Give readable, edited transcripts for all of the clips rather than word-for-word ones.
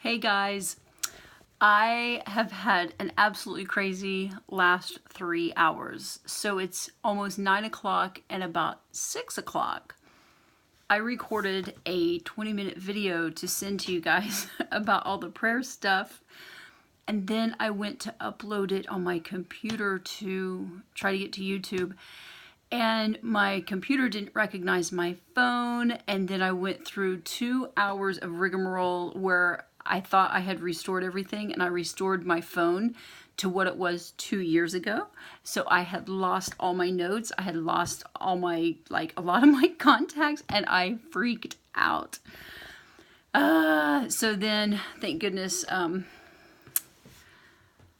Hey guys, I have had an absolutely crazy last 3 hours. So it's almost 9 o'clock and about 6 o'clock. I recorded a 20-minute video to send to you guys about all the prayer stuff. And then I went to upload it on my computer to try to get to YouTube. And my computer didn't recognize my phone. And then I went through 2 hours of rigmarole where I thought I had restored everything, and I restored my phone to what it was 2 years ago. So I had lost all my notes. I had lost all my, a lot of my contacts, and I freaked out. So then, thank goodness,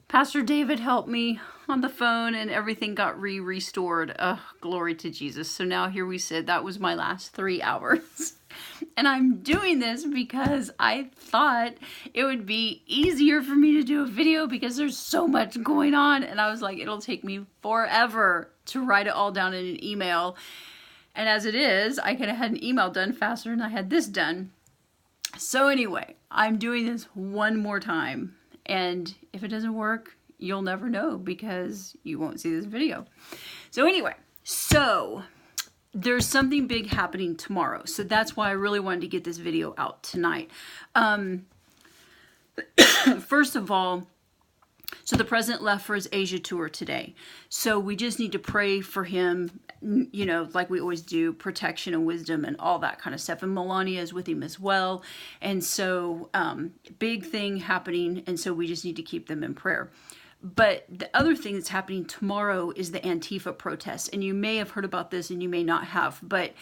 Pastor David helped me on the phone, and everything got restored. Glory to Jesus. So now here we sit. That was my last 3 hours. And I'm doing this because I thought it would be easier for me to do a video because there's so much going on. And I was like, it'll take me forever to write it all down in an email. And as it is, I could have had an email done faster than I had this done. So anyway, I'm doing this one more time. And if it doesn't work, you'll never know because you won't see this video. So anyway, there's something big happening tomorrow. So that's why I really wanted to get this video out tonight. First of all, so the president left for his Asia tour today. So we just need to pray for him, you know, like we always do, protection and wisdom and all that kind of stuff. And Melania is with him as well. And so big thing happening. And so we just need to keep them in prayer. But the other thing that's happening tomorrow is the Antifa protests. And you may have heard about this and you may not have. But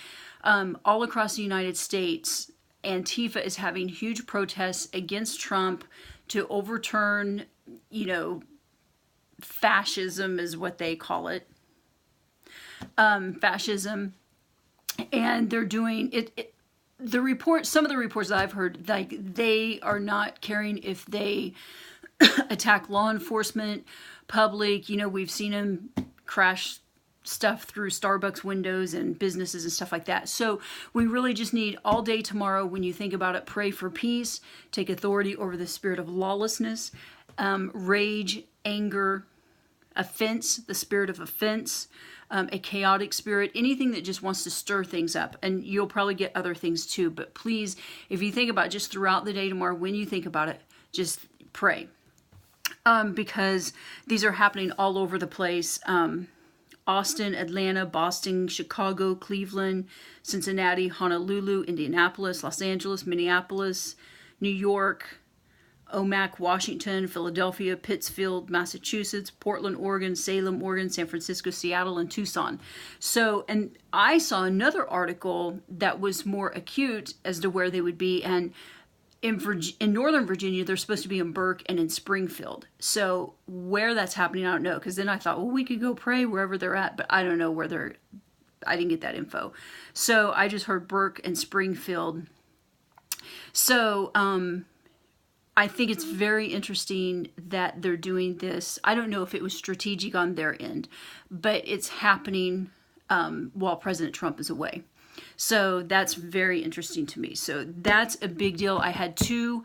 all across the United States, Antifa is having huge protests against Trump to overturn, you know, fascism is what they call it. Fascism. And they're doing it. Some of the reports that I've heard, like, they are not caring if they attack law enforcement, public. You know, we've seen them crash stuff through Starbucks windows and businesses and stuff like that. So we really just need all day tomorrow, when you think about it, pray for peace, take authority over the spirit of lawlessness, rage, anger, offense, the spirit of offense, a chaotic spirit, anything that just wants to stir things up. And you'll probably get other things too. But please, if you think about it, just throughout the day tomorrow, when you think about it, just pray. Because these are happening all over the place. Austin, Atlanta, Boston, Chicago, Cleveland, Cincinnati, Honolulu, Indianapolis, Los Angeles, Minneapolis, New York, Omak, Washington, Philadelphia, Pittsfield, Massachusetts, Portland, Oregon, Salem, Oregon, San Francisco, Seattle, and Tucson. So, and I saw another article that was more acute as to where they would be, and in Northern Virginia, they're supposed to be in Burke and in Springfield. So where that's happening, I don't know. Because then I thought, well, we could go pray wherever they're at. But I don't know where they're. I didn't get that info. So I just heard Burke and Springfield. So I think it's very interesting that they're doing this. I don't know if it was strategic on their end. But it's happening while President Trump is away. So that's very interesting to me. So that's a big deal. I had two,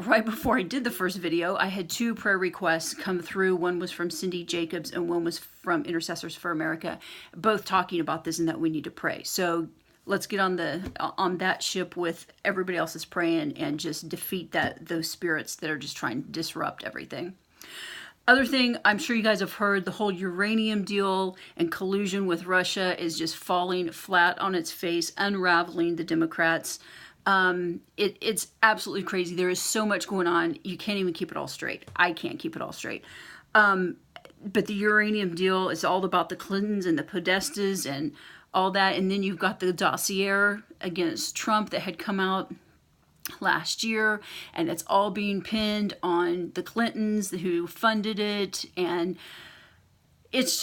right before I did the first video, I had 2 prayer requests come through. One was from Cindy Jacobs and one was from Intercessors for America, both talking about this and that we need to pray. So let's get on that ship with everybody else is praying and just defeat those spirits that are just trying to disrupt everything. Other thing, I'm sure you guys have heard, the whole uranium deal and collusion with Russia is just falling flat on its face, unraveling the Democrats. It's absolutely crazy. There is so much going on. You can't even keep it all straight. I can't keep it all straight. But the uranium deal is all about the Clintons and the Podestas and all that. And then you've got the dossier against Trump that had come out last year, and it's all being pinned on the Clintons who funded it, and it's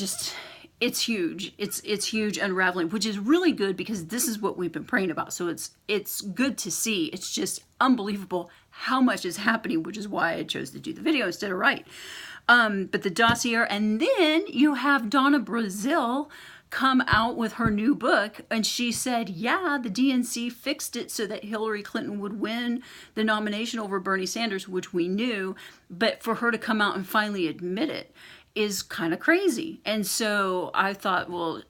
huge. It's huge unraveling, which is really good because this is what we've been praying about. So it's good to see. It's just unbelievable how much is happening, which is why I chose to do the video instead of write. But the dossier, and then you have Donna Brazile come out with her new book, and she said, yeah, the DNC fixed it so that Hillary Clinton would win the nomination over Bernie Sanders, which we knew, but for her to come out and finally admit it is kind of crazy. And so I thought, well,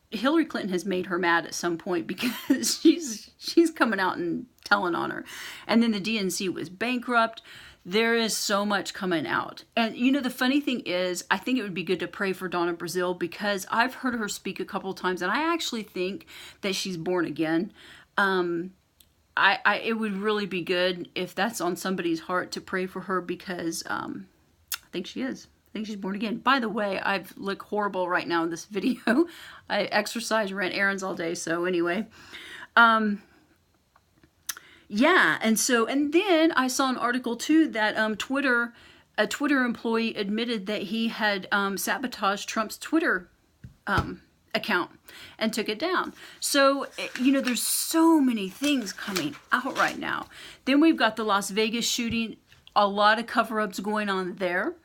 Hillary Clinton has made her mad at some point, because she's coming out and telling on her. And then the DNC was bankrupt. There is so much coming out. And you know, the funny thing is, I think it would be good to pray for Donna Brazile, because I've heard her speak a couple of times, and I actually think that she's born again. It would really be good if that's on somebody's heart to pray for her, because I think she is. I think she's born again. By the way, I look horrible right now in this video. I exercise, ran errands all day, so anyway. Yeah, and then I saw an article too that a Twitter employee admitted that he had sabotaged Trump's Twitter account and took it down. So, you know, there's so many things coming out right now. Then we've got the Las Vegas shooting, a lot of cover-ups going on there.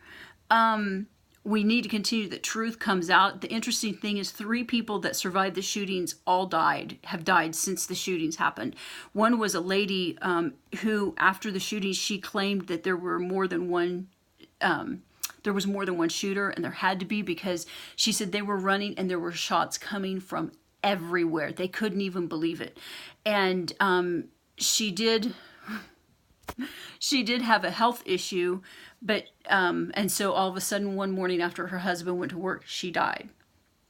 We need to continue that truth comes out. The interesting thing is 3 people that survived the shootings all have died since the shootings happened. One was a lady who, after the shooting, she claimed that there were more than one shooter, and there had to be, because she said they were running and there were shots coming from everywhere. They couldn't even believe it. And she did have a health issue, but and so all of a sudden one morning after her husband went to work, she died.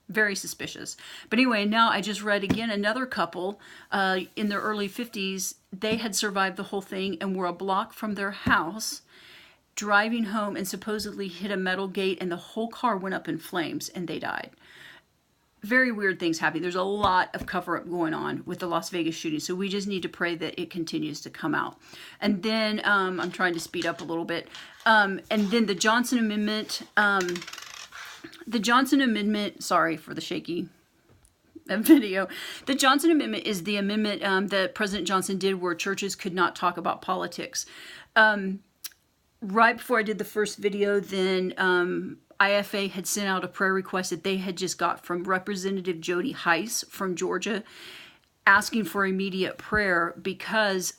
Very suspicious. But anyway, now I just read again another couple in their early 50s. They had survived the whole thing and were a block from their house, driving home, and supposedly hit a metal gate, and the whole car went up in flames and they died. Very weird things happening. There's a lot of cover-up going on with the Las Vegas shooting, so we just need to pray that it continues to come out. And then I'm trying to speed up a little bit. And then the Johnson Amendment. Sorry for the shaky video. The Johnson Amendment is the amendment that President Johnson did where churches could not talk about politics. Right before I did the first video, then IFA had sent out a prayer request that they had just got from Representative Jody Hice from Georgia, asking for immediate prayer, because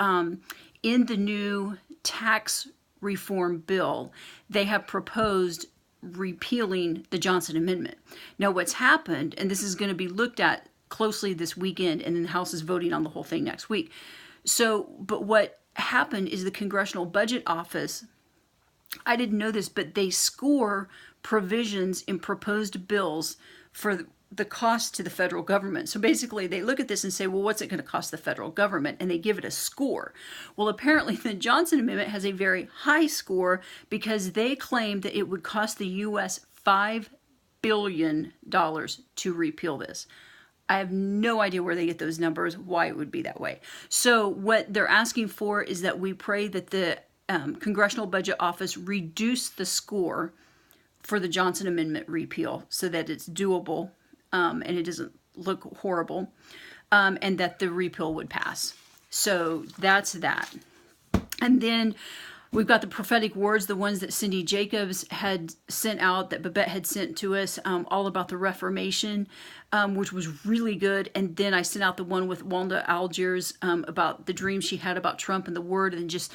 in the new tax reform bill, they have proposed repealing the Johnson Amendment. Now what's happened, and this is going to be looked at closely this weekend, and then the House is voting on the whole thing next week. But what happened is the Congressional Budget Office, I didn't know this, but they score provisions in proposed bills for the cost to the federal government. So basically they look at this and say, well, what's it going to cost the federal government? And they give it a score. Well, apparently the Johnson Amendment has a very high score, because they claim that it would cost the U.S. $5 billion to repeal this. I have no idea where they get those numbers, why it would be that way. So what they're asking for is that we pray that the Congressional Budget Office reduce the score for the Johnson Amendment repeal so that it's doable and it doesn't look horrible, and that the repeal would pass. So that's that. And then we've got the prophetic words, the ones that Cindy Jacobs had sent out, that Babette had sent to us, all about the Reformation, which was really good. And then I sent out the one with Wanda Algiers about the dream she had about Trump and the word, and just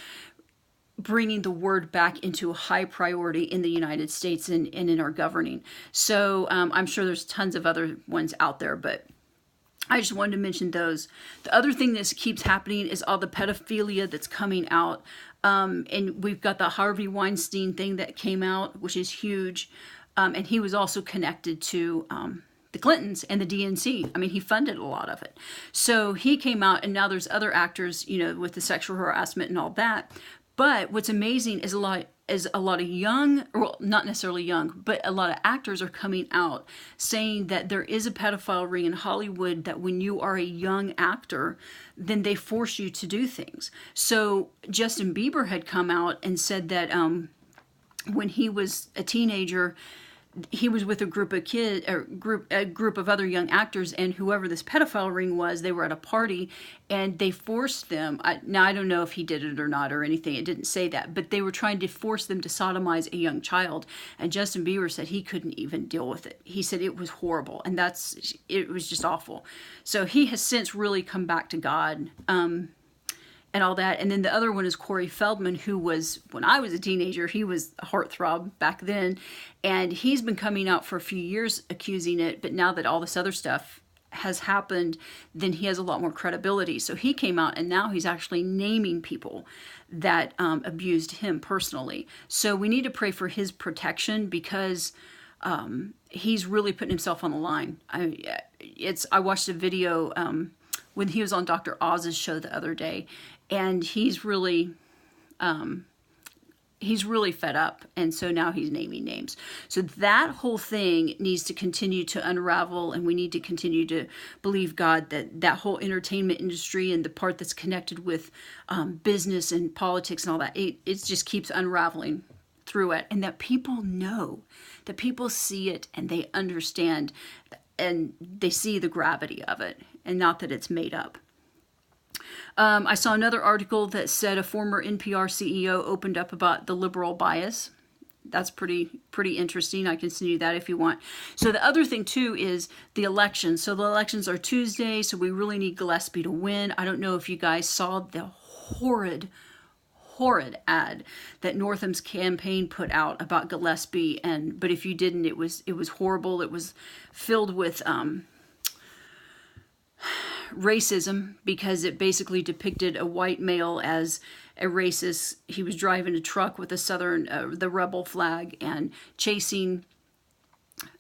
bringing the word back into a high priority in the United States and in our governing. So I'm sure there's tons of other ones out there, but I just wanted to mention those. The other thing that keeps happening is all the pedophilia that's coming out. And we've got the Harvey Weinstein thing that came out, which is huge. And he was also connected to the Clintons and the DNC. I mean, he funded a lot of it. So he came out, and now there's other actors, you know, with the sexual harassment and all that. But what's amazing is a lot of young, well, not necessarily young, but a lot of actors are coming out saying that there is a pedophile ring in Hollywood, that when you are a young actor, then they force you to do things. So Justin Bieber had come out and said that when he was a teenager, he was with a group of a group of other young actors, and whoever this pedophile ring was, they were at a party, and they forced them. Now I don't know if he did it or not or anything. It didn't say that, but they were trying to force them to sodomize a young child. And Justin Bieber said he couldn't even deal with it. He said it was horrible, and it was just awful. So he has since really come back to God. And all that. And then the other one is Corey Feldman, who was, when I was a teenager, he was a heartthrob back then. And he's been coming out for a few years accusing it. But now that all this other stuff has happened, then he has a lot more credibility. So he came out, and now he's actually naming people that abused him personally. So we need to pray for his protection, because he's really putting himself on the line. I watched a video when he was on Dr. Oz's show the other day, and he's really fed up, and so now he's naming names. So that whole thing needs to continue to unravel, and we need to continue to believe God that whole entertainment industry and the part that's connected with business and politics and all that, it just keeps unraveling through it, and that people know, that people see it, and they understand, and they see the gravity of it, and not that it's made up. I saw another article that said a former NPR CEO opened up about the liberal bias. That's pretty interesting. I can send you that if you want. So the other thing too is the elections. So the elections are Tuesday, so we really need Gillespie to win. I don't know if you guys saw the horrid ad that Northam's campaign put out about Gillespie, but if you didn't, it was horrible. It was filled with racism, because it basically depicted a white male as a racist. He was driving a truck with the rebel flag, and chasing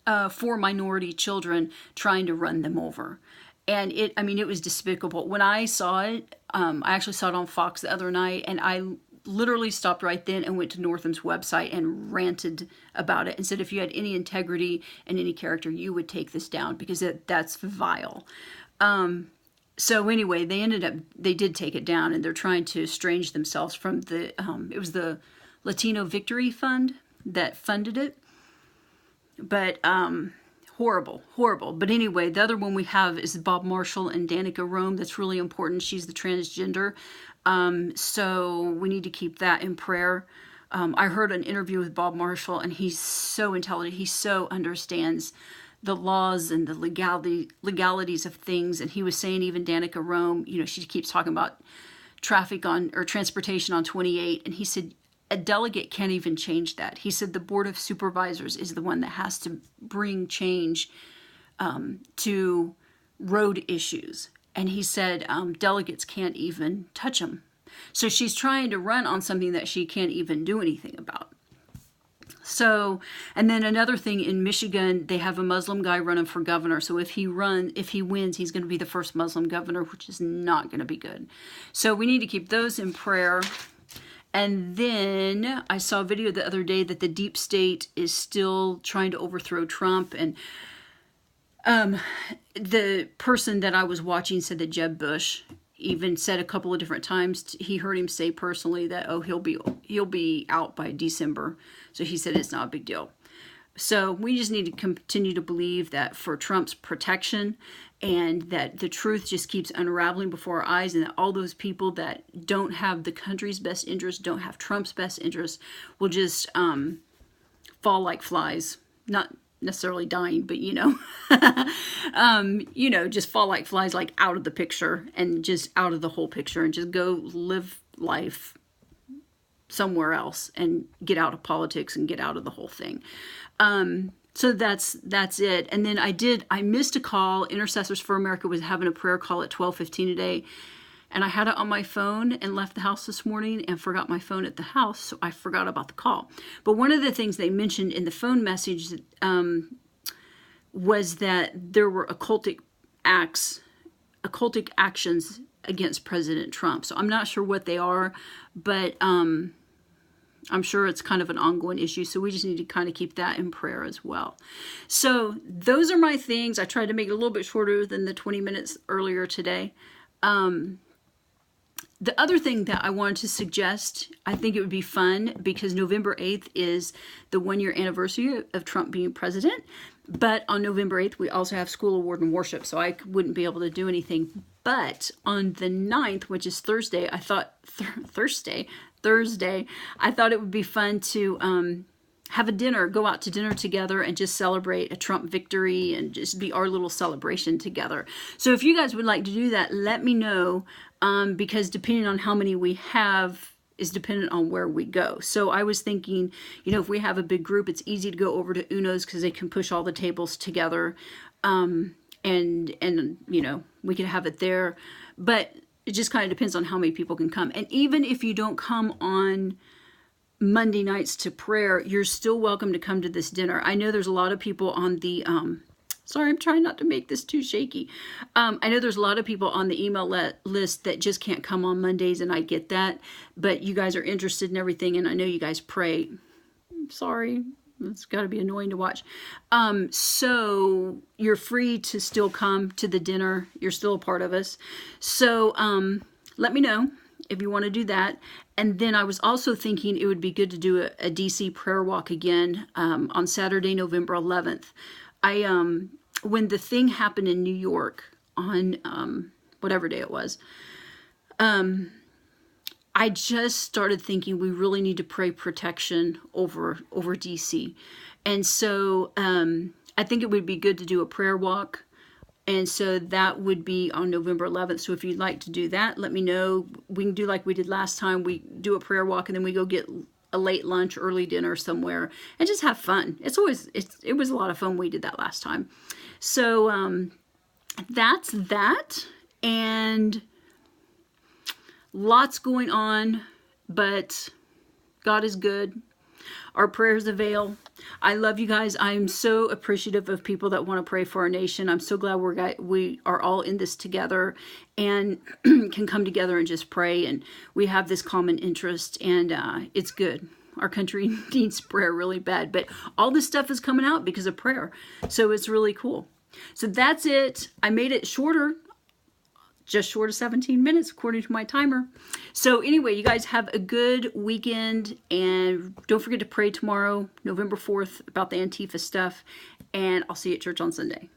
4 minority children, trying to run them over. And it was despicable. When I saw it, I actually saw it on Fox the other night, and I literally stopped right then and went to Northam's website and ranted about it and said, if you had any integrity and any character, you would take this down, because that's vile. So anyway, they did take it down, and they're trying to estrange themselves from it was the Latino Victory Fund that funded it. But horrible. But anyway, the other one we have is Bob Marshall and Danica Rome. That's really important. She's the transgender. So we need to keep that in prayer. I heard an interview with Bob Marshall, and he's so intelligent. He so understands the laws and the legalities of things. And he was saying, even Danica Rome, she keeps talking about transportation on 28. And he said, a delegate can't even change that. He said the Board of Supervisors is the one that has to bring change to road issues. And he said delegates can't even touch them. So she's trying to run on something that she can't even do anything about. So, and then another thing, in Michigan, they have a Muslim guy running for governor. So if he wins, he's going to be the first Muslim governor, which is not going to be good. So we need to keep those in prayer. And then I saw a video the other day that the deep state is still trying to overthrow Trump. And the person that I was watching said that Jeb Bush even said a couple of different times, he heard him say personally that, he'll be out by December. So he said it's not a big deal. So we just need to continue to believe that for Trump's protection, and that the truth just keeps unraveling before our eyes, and that all those people that don't have the country's best interest, don't have Trump's best interest, will just fall like flies. Not necessarily dying, but just fall like flies, like out of the picture, and just out of the whole picture, and just go live life somewhere else, and get out of politics and get out of the whole thing. So that's it. And then I missed a call. Intercessors for America was having a prayer call at 12:15 today, and I had it on my phone and left the house this morning and forgot my phone at the house, so I forgot about the call. But one of the things they mentioned in the phone message was that there were occultic actions against President Trump. So I'm not sure what they are, but I'm sure it's kind of an ongoing issue. So we just need to kind of keep that in prayer as well. So those are my things. I tried to make it a little bit shorter than the 20 minutes earlier today. The other thing that I wanted to suggest, I think it would be fun because November 8th is the 1-year anniversary of Trump being president. But on November 8th, we also have School of Word and Worship, so I wouldn't be able to do anything. But on the 9th, which is Thursday, I thought, Thursday, I thought it would be fun to have a dinner, go out to dinner together and just celebrate a Trump victory and just be our little celebration together. So if you guys would like to do that, let me know, because depending on how many we have is dependent on where we go. So I was thinking, you know, if we have a big group, it's easy to go over to Uno's because they can push all the tables together, and you know, we could have it there. But it just kind of depends on how many people can come. And even if you don't come on Monday nights to prayer, you're still welcome to come to this dinner. I know there's a lot of people on the sorry, I'm trying not to make this too shaky. I know there's a lot of people on the email list that just can't come on Mondays, and I get that, but you guys are interested in everything, and I know you guys pray. Sorry, it's got to be annoying to watch. So you're free to still come to the dinner. You're still a part of us. So let me know if you want to do that. And then I was also thinking it would be good to do a DC prayer walk again on Saturday, November 11th. When the thing happened in New York on whatever day it was, I just started thinking we really need to pray protection over DC. And so I think it would be good to do a prayer walk. And so that would be on November 11th. So if you'd like to do that, let me know. We can do like we did last time. We do a prayer walk and then we go get a late lunch, early dinner somewhere and just have fun. It was a lot of fun. We did that last time. So that's that. And lots going on, but God is good. Our prayers avail. I love you guys. I'm so appreciative of people that want to pray for our nation. I'm so glad we are all in this together and can come together and just pray. And we have this common interest, and it's good. Our country needs prayer really bad, but all this stuff is coming out because of prayer. So it's really cool. So that's it. I made it shorter. Just short of 17 minutes according to my timer. So anyway, you guys have a good weekend, and don't forget to pray tomorrow, November 4th, about the Antifa stuff, and I'll see you at church on Sunday.